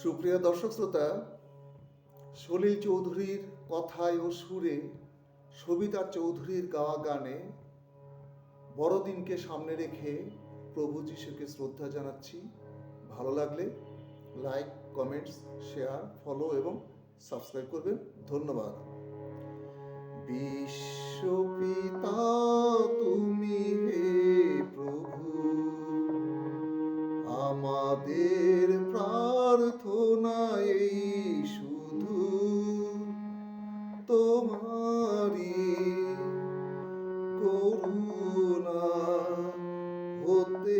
সুপ্রিয় দর্শক শ্রোতা, সলিল চৌধুরীর কথায় ও সুরে সবিতা চৌধুরীর গাওয়া গানে বড়দিনকে সামনে রেখে প্রভু যিশুকে শ্রদ্ধা জানাচ্ছি। ভালো লাগলে লাইক, কমেন্টস, শেয়ার, ফলো এবং সাবস্ক্রাইব করবেন। ধন্যবাদ। বিশ্বপিতা তুমি হে প্রভু, আমাদের প্রার্থনা এই শুধু তোমারি করুণা হতে